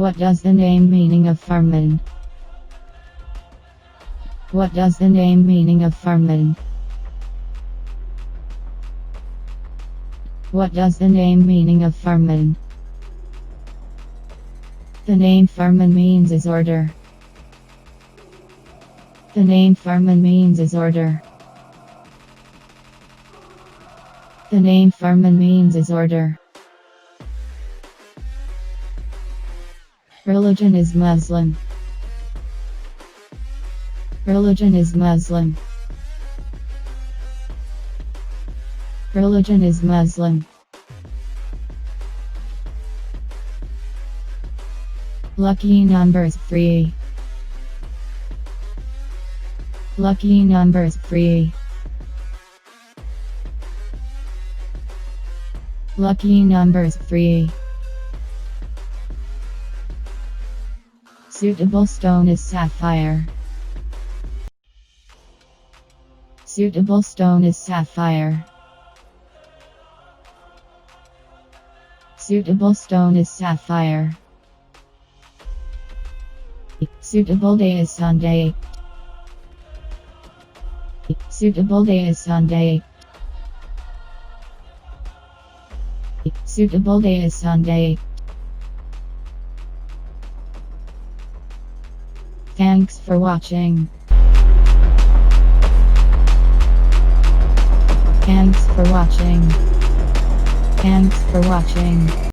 What does the name meaning of Farman? What does the name meaning of Farman? What does the name meaning of Farman? The name Farman means is order. The name Farman means is order. The name Farman means is order. Religion is Muslim. Religion is Muslim. Religion is Muslim. Lucky numbers 3. Lucky numbers 3. Lucky numbers 3. Suitable stone is sapphire. Suitable stone is sapphire. Suitable stone is sapphire. Suitable day is Sunday. Suitable day is Sunday. Suitable day is Sunday. Thanks for watching. Thanks for watching. Thanks for watching.